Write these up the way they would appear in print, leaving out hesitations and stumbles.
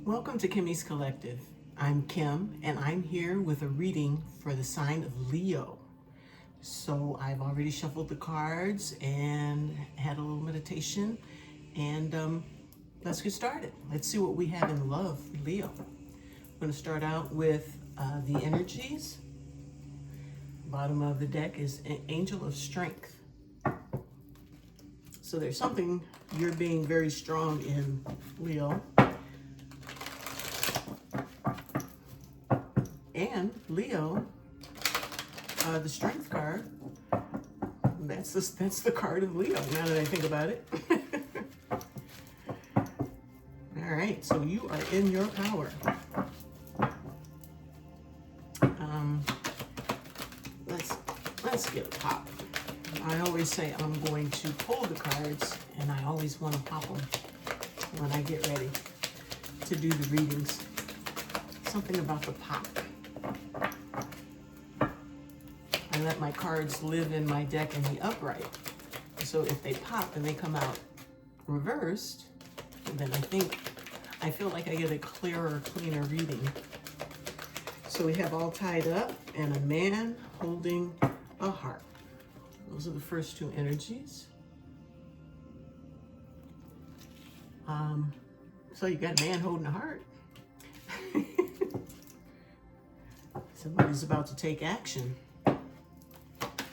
Welcome to Kimmy's Collective. I'm Kim, and I'm here with a reading for the sign of Leo. So I've already shuffled the cards and had a little meditation, and let's get started. Let's see what we have in love for Leo. I'm going to start out with the energies. Bottom of the deck is an Angel of Strength. So there's something you're being very strong in, Leo. And Leo, the Strength card, that's the card of Leo, now that I think about it. All right, so you are in your power. Let's get a pop. I always say I'm going to pull the cards, and I always want to pop them when I get ready to do the readings. Something about the pop. I let my cards live in my deck in the upright. So if they pop and they come out reversed, then I feel like I get a clearer, cleaner reading. So we have all tied up and a man holding a heart. Those are the first two energies. So you got a man holding a heart. Somebody's about to take action.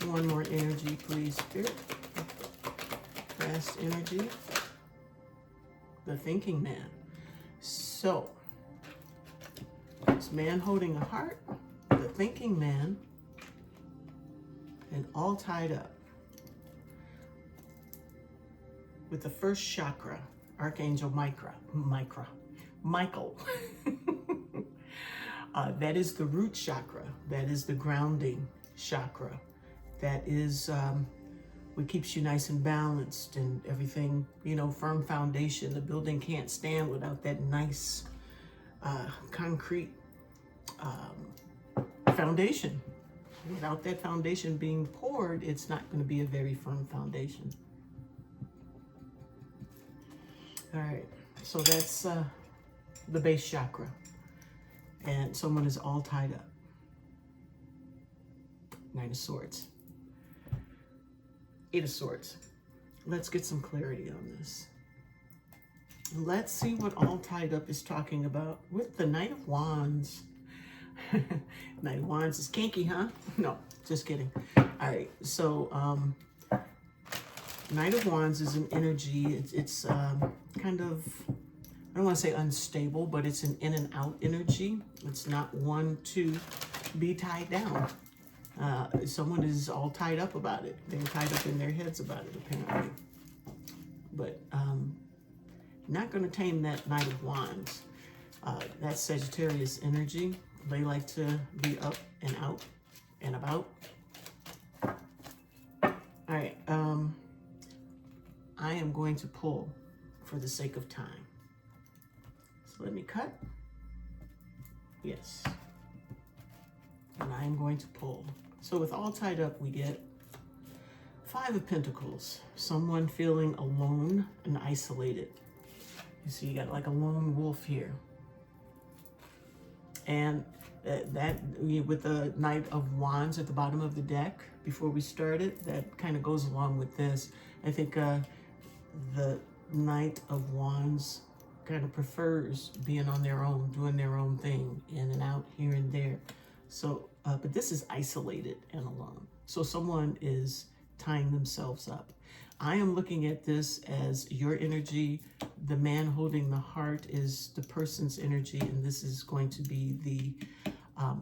One more energy, please, Spirit. Last energy. The thinking man. So, this man holding a heart, the thinking man, and all tied up. With the first chakra, Archangel Michael. That is the root chakra. That is the grounding chakra. That is what keeps you nice and balanced and everything, firm foundation. The building can't stand without that nice concrete foundation. Without that foundation being poured, it's not going to be a very firm foundation. All right, so that's the base chakra. And someone is all tied up. Nine of Swords. Eight of Swords. Let's get some clarity on this. Let's see what all tied up is talking about with the Knight of Wands. Knight of Wands is kinky, huh? No, just kidding. All right, so Knight of Wands is an energy. It's kind of, I don't want to say unstable, but it's an in and out energy. It's not one to be tied down. Someone is all tied up about it. They're tied up in their heads about it, apparently. But not going to tame that Knight of Wands. That's Sagittarius energy. They like to be up and out and about. All right. I am going to pull for the sake of time. So let me cut. Yes. And I am going to pull. So with all tied up, we get Five of Pentacles. Someone feeling alone and isolated. You see, you got like a lone wolf here. And with the Knight of Wands at the bottom of the deck, before we started, that kind of goes along with this. I think the Knight of Wands kind of prefers being on their own, doing their own thing, in and out, here and there. So, but this is isolated and alone. So someone is tying themselves up. I am looking at this as your energy. The man holding the heart is the person's energy, and this is going to be the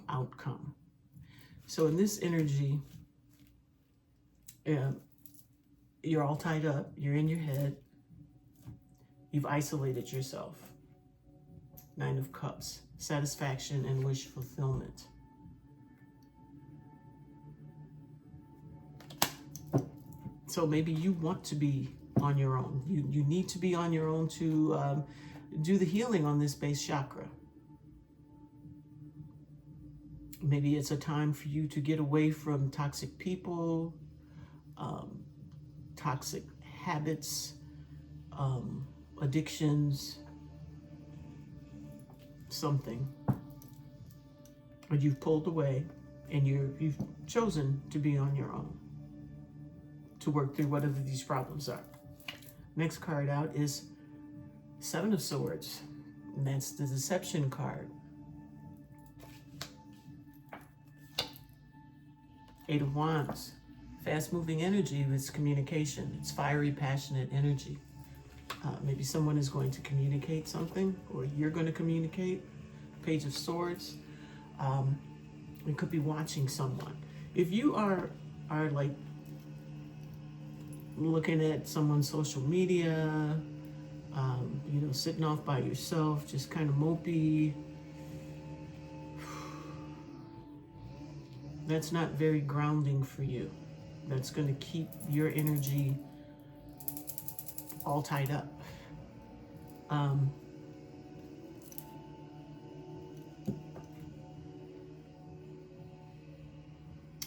outcome. So in this energy, you're all tied up. You're in your head. You've isolated yourself. Nine of Cups, satisfaction and wish fulfillment. So maybe you want to be on your own. You need to be on your own to do the healing on this base chakra. Maybe it's a time for you to get away from toxic people, toxic habits, addictions. something, but you've pulled away and you've chosen to be on your own to work through whatever these problems are. Next card out is Seven of Swords, and that's the Deception card. Eight of Wands, fast-moving energy with communication. It's fiery, passionate energy. Maybe someone is going to communicate something, or you're going to communicate. Page of Swords. We could be watching someone. If you are like looking at someone's social media, you know, sitting off by yourself, just kind of mopey, that's not very grounding for you. That's going to keep your energy all tied up.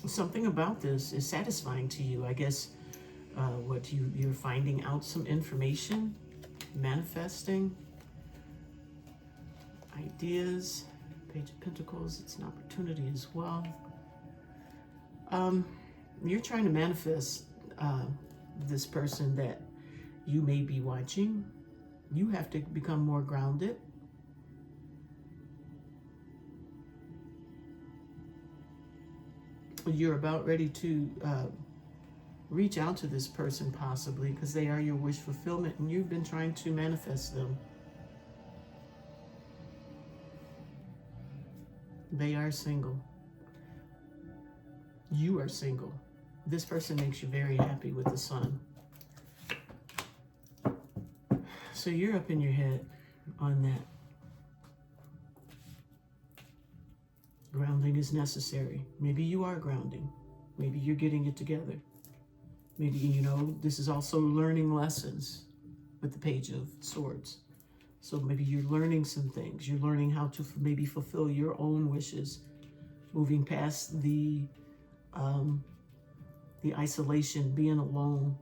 Something about this is satisfying to you. I guess you're finding out some information, manifesting ideas. Page of Pentacles, it's an opportunity as well. You're trying to manifest this person that you may be watching. You have to become more grounded. You're about ready to reach out to this person possibly because they are your wish fulfillment and you've been trying to manifest them. They are single. You are single. This person makes you very happy with the Sun. So you're up in your head on that. Grounding is necessary. Maybe you are grounding. Maybe you're getting it together. Maybe, you know, this is also learning lessons with the Page of Swords. So maybe you're learning some things. You're learning how to maybe fulfill your own wishes, moving past the isolation, being alone.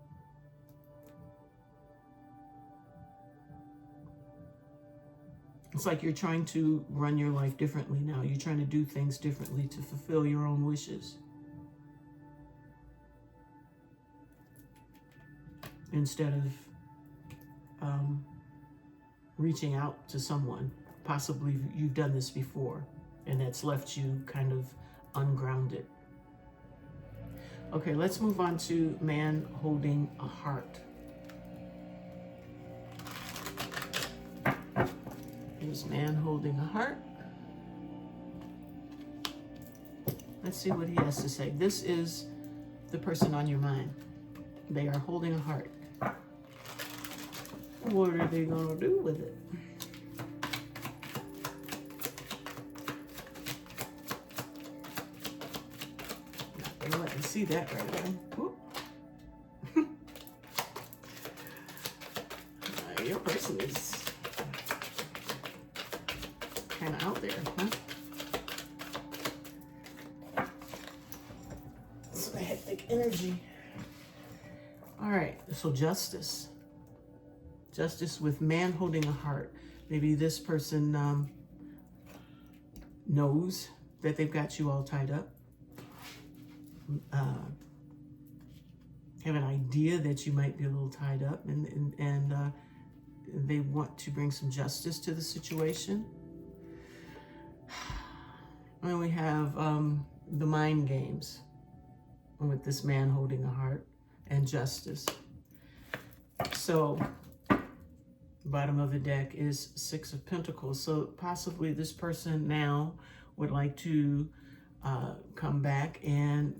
It's like you're trying to run your life differently now. You're trying to do things differently to fulfill your own wishes. Instead of reaching out to someone. Possibly you've done this before and that's left you kind of ungrounded. Okay, let's move on to Man Holding a Heart. Here's Man Holding a Heart. Let's see what he has to say. This is the person on your mind. They are holding a heart. What are they going to do with it? Not going to let me see that right away. Your person is kind of out there, huh? Some hectic energy. All right, so justice. Justice with Man Holding a Heart. Maybe this person knows that they've got you all tied up. Have an idea that you might be a little tied up, and they want to bring some justice to the situation. And we have the mind games with this Man Holding a Heart and justice. So bottom of the deck is Six of Pentacles. So possibly this person now would like to come back and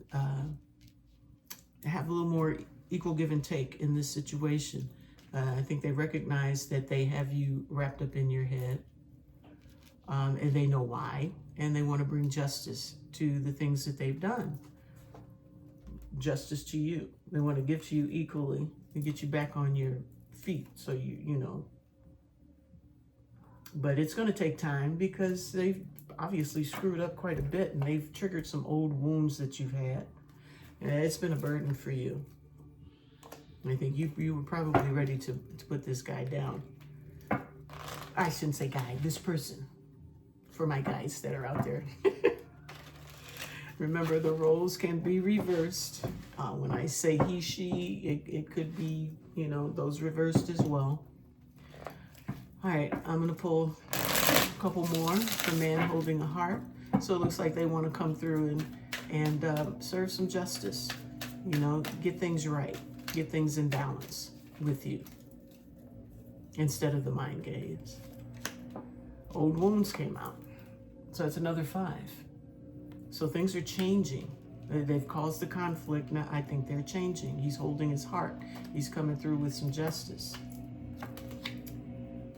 have a little more equal give and take in this situation. I think they recognize that they have you wrapped up in your head, and they know why, and they want to bring justice to the things that they've done. Justice to you. They want to give to you equally and get you back on your feet, so you know. But it's going to take time because they've obviously screwed up quite a bit and they've triggered some old wounds that you've had. And it's been a burden for you. And I think you were probably ready to put this guy down. I shouldn't say guy, this person. for my guys that are out there. Remember, the roles can be reversed. When I say he, she, it could be, you know, those reversed as well. All right, I'm going to pull a couple more. The man holding a heart. So it looks like they want to come through and serve some justice. You know, get things right. Get things in balance with you. Instead of the mind games. Old wounds came out. So it's another 5. So things are changing. They've caused the conflict. Now I think they're changing. He's holding his heart. He's coming through with some justice.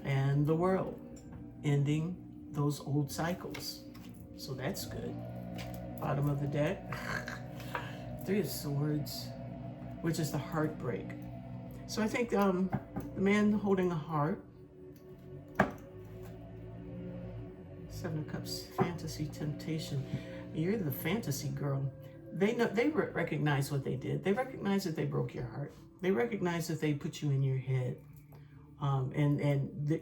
And the world, ending those old cycles. So that's good. Bottom of the deck. 3 of Swords, which is the heartbreak. So I think the man holding a heart. 7 of Cups, fantasy, temptation. You're the fantasy girl. They know, they recognize what they did. They recognize that they broke your heart. They recognize that they put you in your head.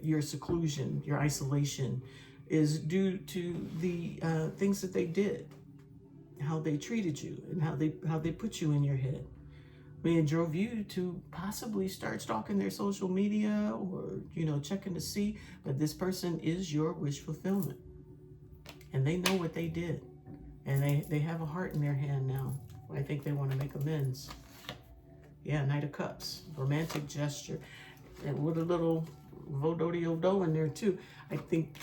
Your seclusion, your isolation is due to the things that they did, how they treated you, and how they put you in your head. I mean, it drove you to possibly start stalking their social media or, you know, checking to see, but this person is your wish fulfillment. And they know what they did. And they have a heart in their hand now. I think they want to make amends. Yeah, Knight of Cups, romantic gesture. And with a little vododio in there too. I think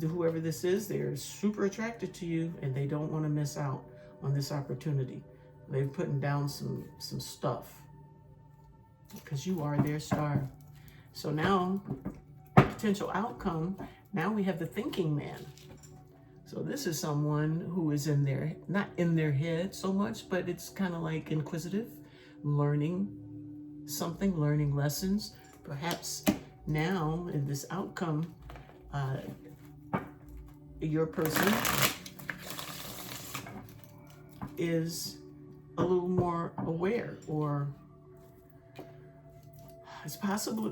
whoever this is, they're super attracted to you and they don't want to miss out on this opportunity. They're putting down some stuff because you are their star. So now, potential outcome, now we have the thinking man. So this is someone who is not in their head so much, but it's kind of like inquisitive, learning something, learning lessons. Perhaps now in this outcome, your person is a little more aware, or it's possible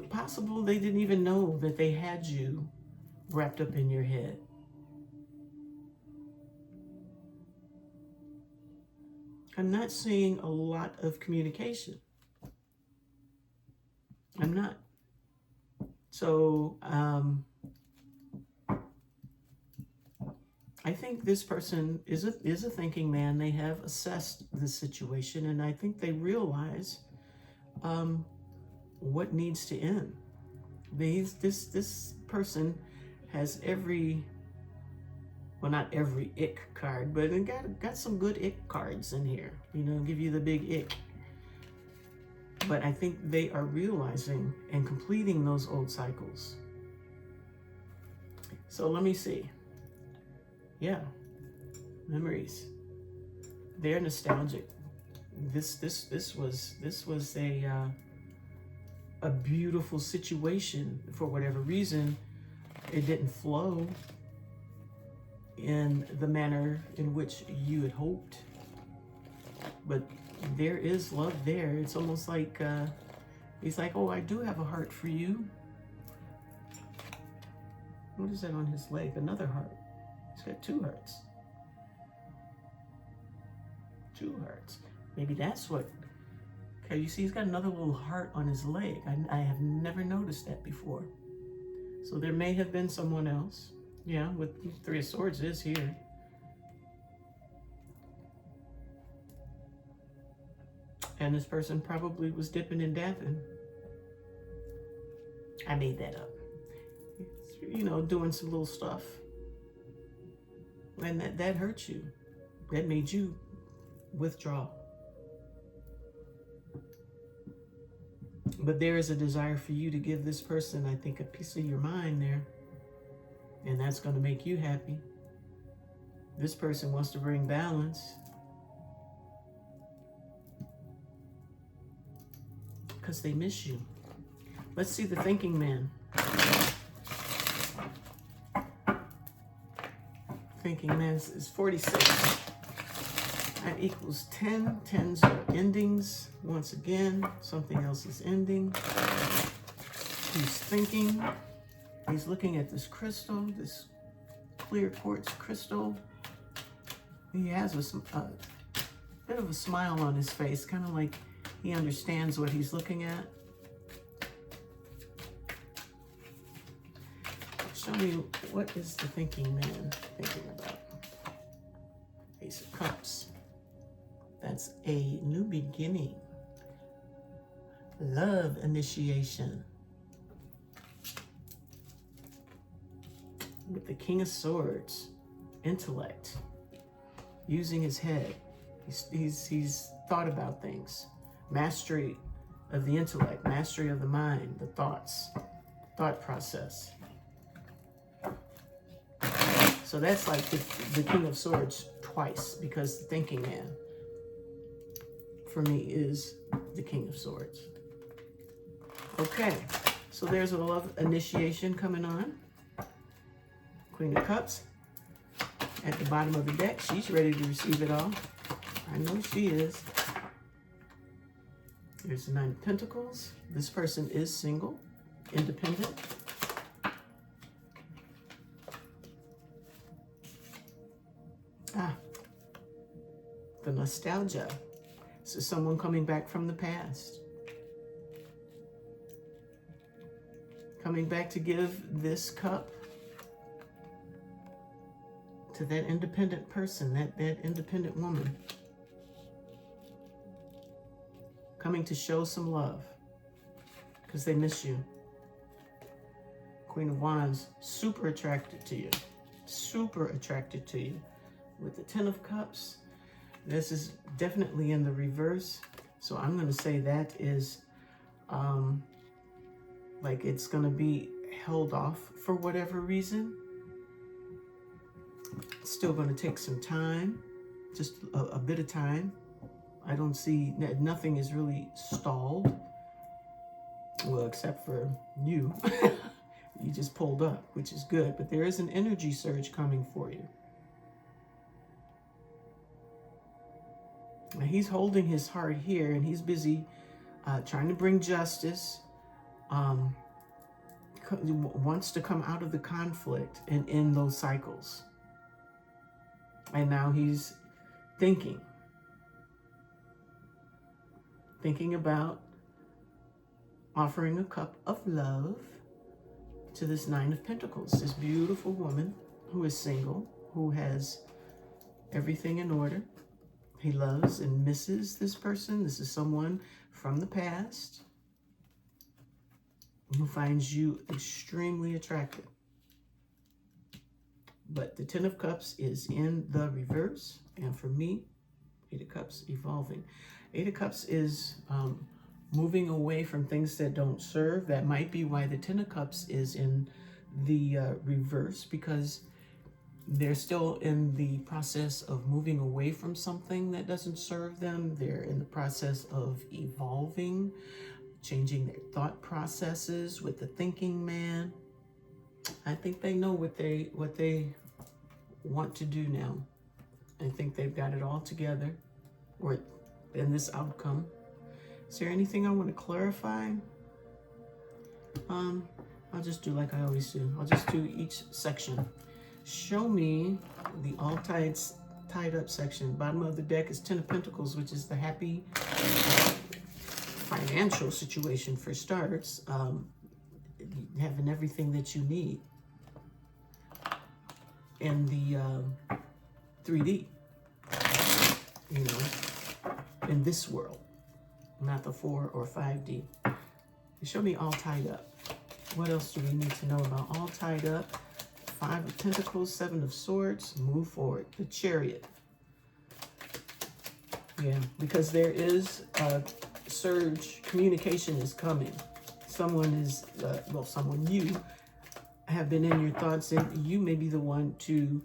they didn't even know that they had you wrapped up in your head. I'm not seeing a lot of communication. I'm not. So I think this person is a thinking man. They have assessed the situation, and I think they realize what needs to end. This person has every, well, not every ick card, but it got some good ick cards in here. You know, give you the big ick. But I think they are realizing and completing those old cycles. So let me see. Yeah, memories. They're nostalgic. This was a beautiful situation. For whatever reason, it didn't flow in the manner in which you had hoped. But there is love there. It's almost like he's like, oh, I do have a heart for you. What is that on his leg? Another heart. He's got 2 hearts. 2 hearts. Maybe that's what. Okay, you see, he's got another little heart on his leg. I have never noticed that before. So there may have been someone else. Yeah, with 3 of Swords is here. And this person probably was dipping and dabbing. I made that up. You know, doing some little stuff. And that hurt you. That made you withdraw. But there is a desire for you to give this person, I think, a piece of your mind there. And that's going to make you happy. This person wants to bring balance. Because they miss you. Let's see the thinking man. Thinking man is 46. That equals 10. 10s are endings. Once again, something else is ending. He's thinking. He's looking at this crystal, this clear quartz crystal. He has a bit of a smile on his face, kind of like he understands what he's looking at. Show me, what is the thinking man thinking about? Ace of Cups. That's a new beginning. Love initiation. With the King of Swords. Intellect. Using his head. He's thought about things. Mastery of the intellect. Mastery of the mind. The thoughts. Thought process. So that's like the King of Swords twice, because the thinking man, for me, is the King of Swords. Okay, so there's a love initiation coming on. Queen of Cups at the bottom of the deck. She's ready to receive it all. I know she is. There's the Nine of Pentacles. This person is single, independent. The nostalgia. This is someone coming back from the past. Coming back to give this cup to that independent person, that independent woman. Coming to show some love because they miss you. Queen of Wands, super attracted to you. Super attracted to you. With the Ten of Cups, this is definitely in the reverse. So I'm going to say that is like it's going to be held off for whatever reason. It's still going to take some time, just a bit of time. I don't see, nothing is really stalled. Well, except for you. You just pulled up, which is good. But there is an energy surge coming for you. Now, he's holding his heart here, and he's busy trying to bring justice. Wants to come out of the conflict and end those cycles. And now he's thinking about offering a cup of love to this Nine of Pentacles, this beautiful woman who is single, who has everything in order. He loves and misses this person. This is someone from the past who finds you extremely attractive. But the Ten of Cups is in the reverse. And for me, Eight of Cups evolving. Eight of Cups is moving away from things that don't serve. That might be why the Ten of Cups is in the reverse, because they're still in the process of moving away from something that doesn't serve them. They're in the process of evolving, changing their thought processes with the thinking man. I think they know what they want to do now. I think they've got it all together, or in this outcome. Is there anything I want to clarify? I'll just do like I always do. I'll just do each section. Show me the all tied up section. Bottom of the deck is Ten of Pentacles, which is the happy financial situation for starts. Having everything that you need. In the 3D, you know, in this world, not the 4 or 5D. Show me all tied up. What else do we need to know about all tied up? Five of Pentacles, Seven of Swords, move forward. The Chariot. Yeah, because there is a surge, communication is coming. Someone is, you have been in your thoughts, and you may be the one to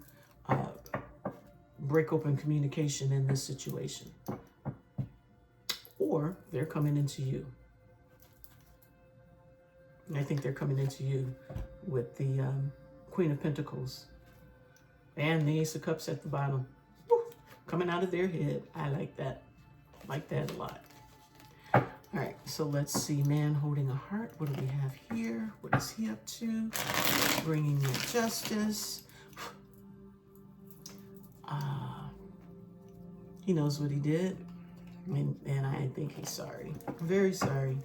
break open communication in this situation. Or they're coming into you. I think they're coming into you with the Queen of Pentacles and the Ace of Cups at the bottom. Woo, coming out of their head. I like that. Like that a lot. All right, so let's see. Man holding a heart. What do we have here? What is he up to? Bringing in justice. He knows what he did, and I think he's sorry. Very sorry.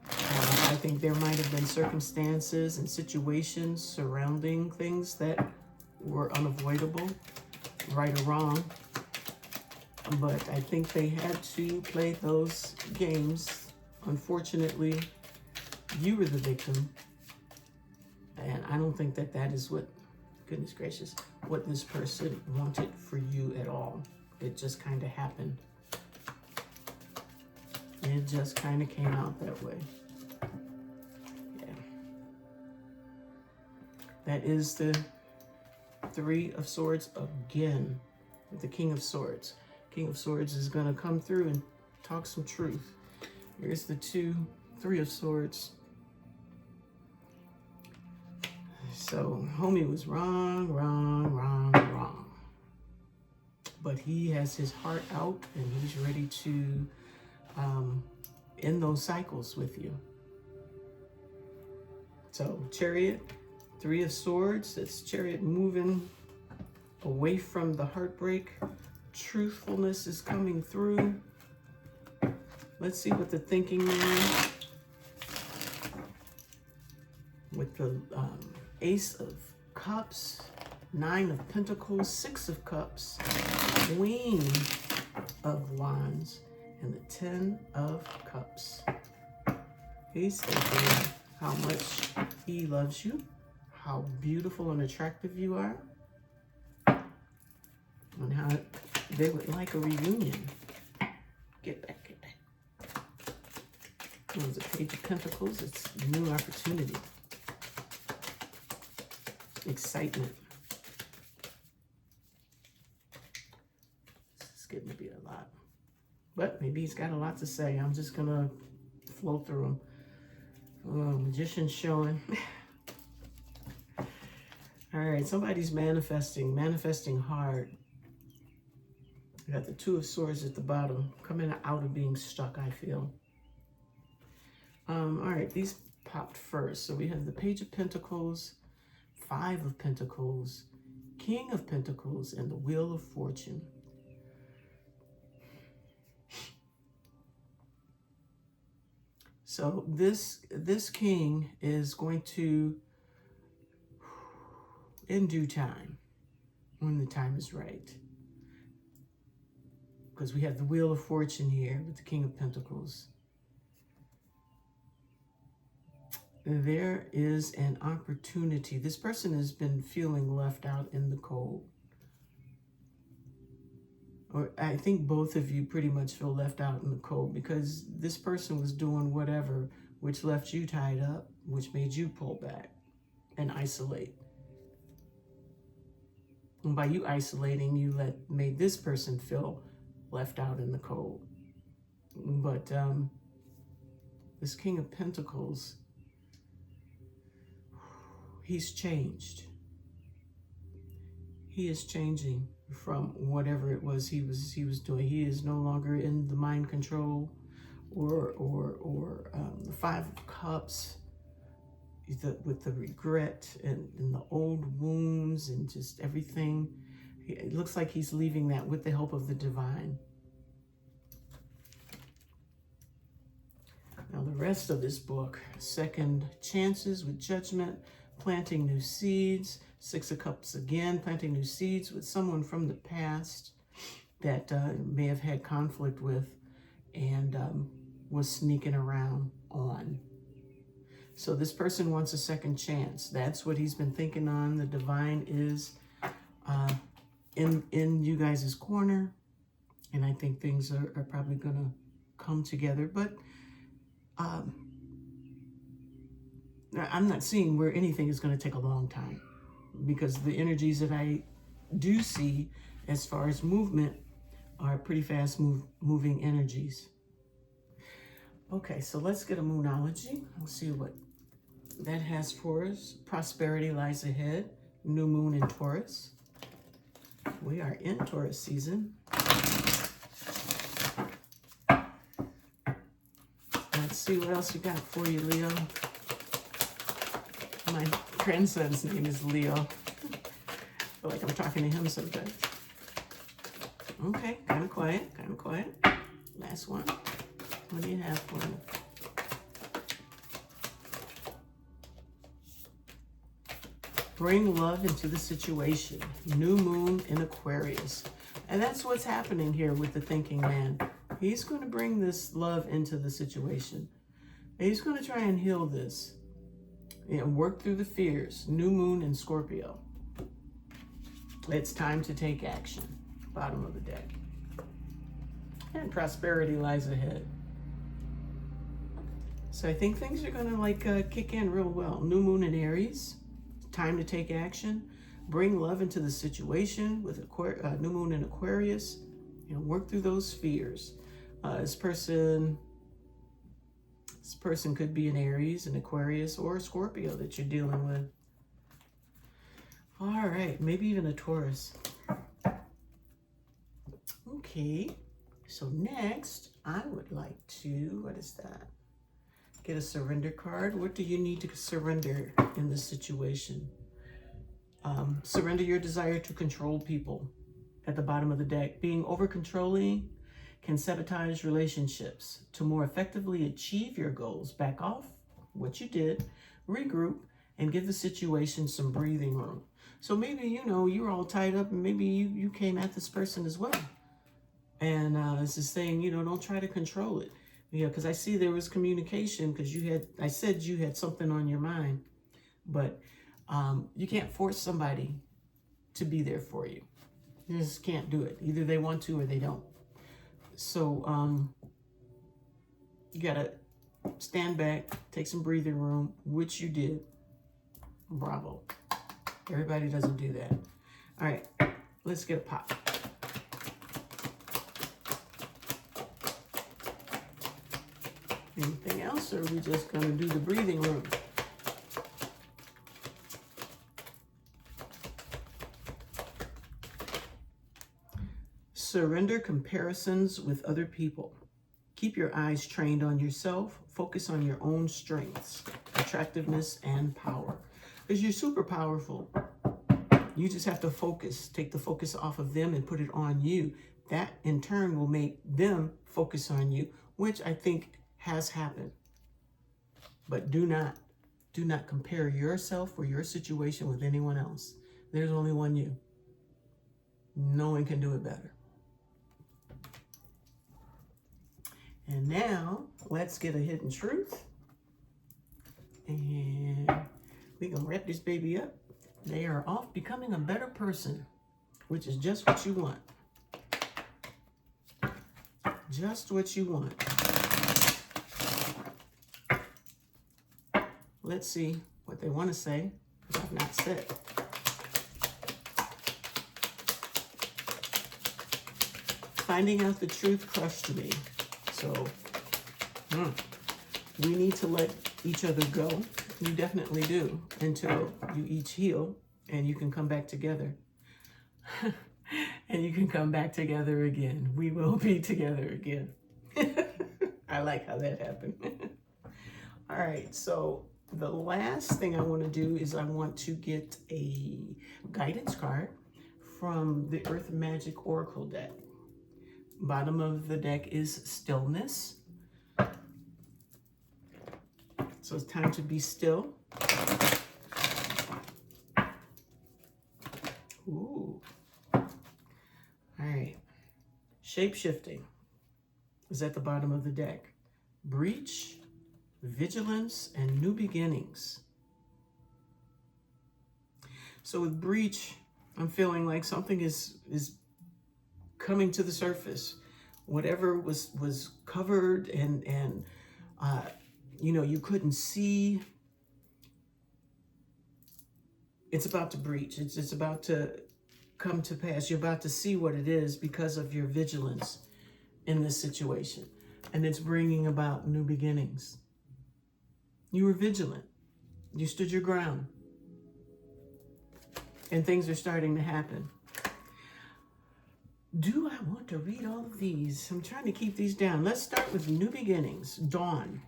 I think there might have been circumstances and situations surrounding things that were unavoidable, right or wrong. But I think they had to play those games. Unfortunately, you were the victim. And I don't think that that is what, goodness gracious, what this person wanted for you at all. It just kind of happened. It just kind of came out that way. Yeah. That is the Three of Swords again, with the King of Swords. King of Swords is going to come through and talk some truth. Here's the Three of Swords. So, homie was wrong. But he has his heart out and he's ready to end those cycles with you. So, Chariot, Three of Swords, that's Chariot moving away from the heartbreak. Truthfulness is coming through. Let's see what the thinking is. With the Ace of Cups, Nine of Pentacles, Six of Cups, Queen of Wands, and the Ten of Cups. He's thinking how much he loves you, how beautiful and attractive you are, and how they would like a reunion. Get back. There's a Page of Pentacles. It's a new opportunity. Excitement. This is getting to be a lot. But maybe he's got a lot to say. I'm just going to flow through them. Oh, Magician showing. All right, somebody's manifesting hard. We got the Two of Swords at the bottom, coming out of being stuck, I feel. All right, these popped first. So we have the Page of Pentacles, Five of Pentacles, King of Pentacles, and the Wheel of Fortune. So this king is going to, in due time, when the time is right, because we have the Wheel of Fortune here with the King of Pentacles. There is an opportunity. This person has been feeling left out in the cold. Or I think both of you pretty much feel left out in the cold because this person was doing whatever, which left you tied up, which made you pull back and isolate. And by you isolating, you made this person feel left out in the cold. But this King of Pentacles, he's changed. He is changing from whatever it was he was doing. He is no longer in the mind control or the Five of Cups with the regret and the old wounds and just everything. It looks like he's leaving that with the help of the divine. Now the rest of this book, second chances with judgment, planting new seeds, Six of Cups again, planting new seeds with someone from the past that may have had conflict with and was sneaking around on. So this person wants a second chance. That's what he's been thinking on. The divine is in you guys' corner. And I think things are probably going to come together. But I'm not seeing where anything is going to take a long time, because the energies that I do see as far as movement are pretty fast moving energies. Okay, so let's get a Moonology. We'll see what that has for us. Prosperity lies ahead. New moon in Taurus. We are in Taurus season. Let's see what else we got for you, Leo. My grandson's name is Leo. I feel like I'm talking to him sometimes. Okay, kind of quiet, kind of quiet. Last one. What do you have for me? Bring love into the situation. New moon in Aquarius. And that's what's happening here with the thinking man. He's going to bring this love into the situation. And he's going to try and heal this. And work through the fears. New moon in Scorpio. It's time to take action. Bottom of the deck. And prosperity lies ahead. So I think things are going to kick in real well. New moon in Aries. Time to take action. Bring love into the situation with new moon in Aquarius. Work through those fears. This person could be an Aries, an Aquarius, or a Scorpio that you're dealing with. All right, maybe even a Taurus. Okay, so next I would like to, what is that? Get a surrender card. What do you need to surrender in this situation? Surrender your desire to control people at the bottom of the deck. Being over-controlling can sabotage relationships. To more effectively achieve your goals, back off what you did, regroup, and give the situation some breathing room. So maybe, you're all tied up and maybe you came at this person as well. And it's just saying, don't try to control it. Because I see there was communication because I said you had something on your mind, but you can't force somebody to be there for you. You just can't do it. Either they want to or they don't. So you gotta stand back, take some breathing room, which you did. Bravo. Everybody doesn't do that. All right, let's get a pop. Anything else, or are we just gonna do the breathing room? Surrender comparisons with other people. Keep your eyes trained on yourself. Focus on your own strengths, attractiveness, and power. Because you're super powerful. You just have to focus. Take the focus off of them and put it on you. That, in turn, will make them focus on you, which I think has happened. But do not compare yourself or your situation with anyone else. There's only one you. No one can do it better. And now, let's get a hidden truth. And we're going to wrap this baby up. They are off becoming a better person, which is just what you want. Just what you want. Let's see what they want to say, because I've not said. Finding out the truth crushed me. So, we need to let each other go. You definitely do, until you each heal and you can come back together. And you can come back together again. We will be together again. I like how that happened. All right, so the last thing I want to do is I want to get a guidance card from the Earth Magic Oracle deck. Bottom of the deck is stillness. So it's time to be still. Ooh. All right. Shape-shifting is at the bottom of the deck. Breach, vigilance, and new beginnings. So with breach, I'm feeling like something is coming to the surface. Whatever was covered and you couldn't see, it's about to breach. It's about to come to pass. You're about to see what it is because of your vigilance in this situation. And it's bringing about new beginnings. You were vigilant. You stood your ground. And things are starting to happen. Do I want to read all of these? I'm trying to keep these down. Let's start with new beginnings. Dawn.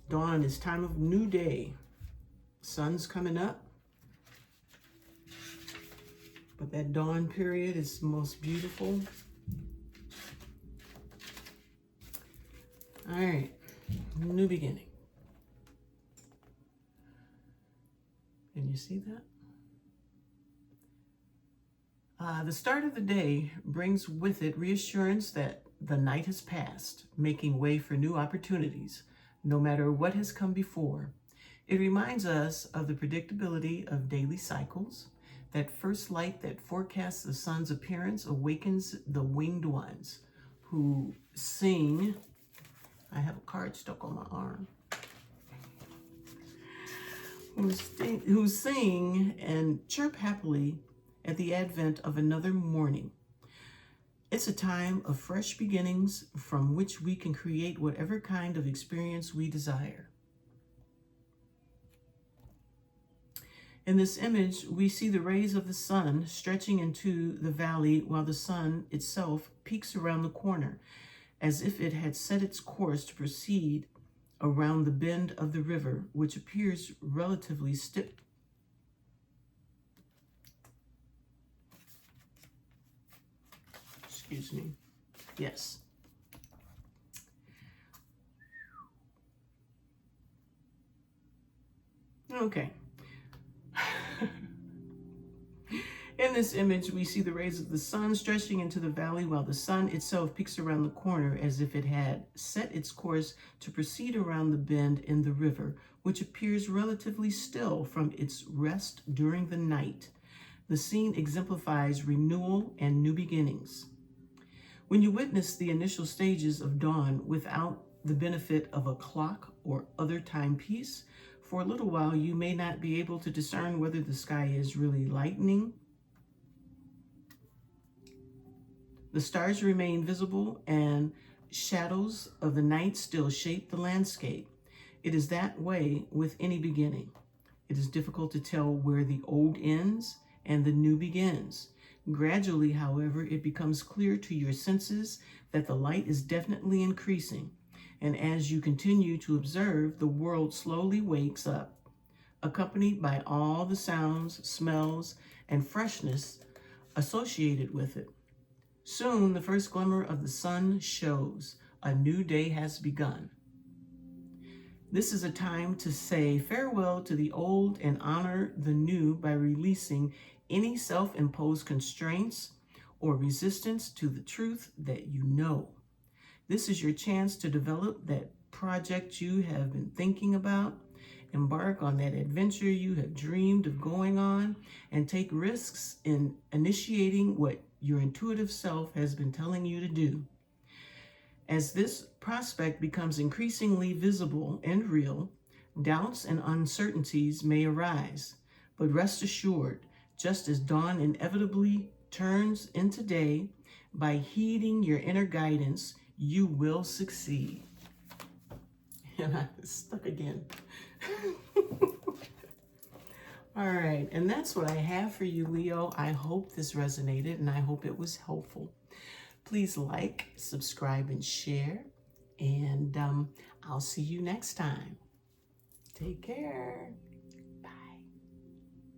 Dawn is time of new day. Sun's coming up. But that dawn period is most beautiful. All right, new beginning. Can you see that? The start of the day brings with it reassurance that the night has passed, making way for new opportunities, no matter what has come before. It reminds us of the predictability of daily cycles. That first light that forecasts the sun's appearance awakens the winged ones who sing. I have a card stuck on my arm. Who sing and chirp happily at the advent of another morning. It's a time of fresh beginnings from which we can create whatever kind of experience we desire. In this image, we see the rays of the sun stretching into the valley while the sun itself peeks around the corner, as if it had set its course to proceed around the bend of the river, which appears relatively still. Excuse me. Yes. Okay. In this image, we see the rays of the sun stretching into the valley while the sun itself peeks around the corner as if it had set its course to proceed around the bend in the river, which appears relatively still from its rest during the night. The scene exemplifies renewal and new beginnings. When you witness the initial stages of dawn without the benefit of a clock or other timepiece, for a little while you may not be able to discern whether the sky is really lightening. The stars remain visible and shadows of the night still shape the landscape. It is that way with any beginning. It is difficult to tell where the old ends and the new begins. Gradually, however, it becomes clear to your senses that the light is definitely increasing. And as you continue to observe, the world slowly wakes up, accompanied by all the sounds, smells, and freshness associated with it. Soon, the first glimmer of the sun shows. A new day has begun. This is a time to say farewell to the old and honor the new by releasing any self-imposed constraints or resistance to the truth that you know. This is your chance to develop that project you have been thinking about, embark on that adventure you have dreamed of going on, and take risks in initiating what your intuitive self has been telling you to do. As this prospect becomes increasingly visible and real, doubts and uncertainties may arise, but rest assured, just as dawn inevitably turns into day, by heeding your inner guidance, you will succeed. And I stuck again. All right, and that's what I have for you, Leo. I hope this resonated and I hope it was helpful. Please like, subscribe, and share. And I'll see you next time. Take care.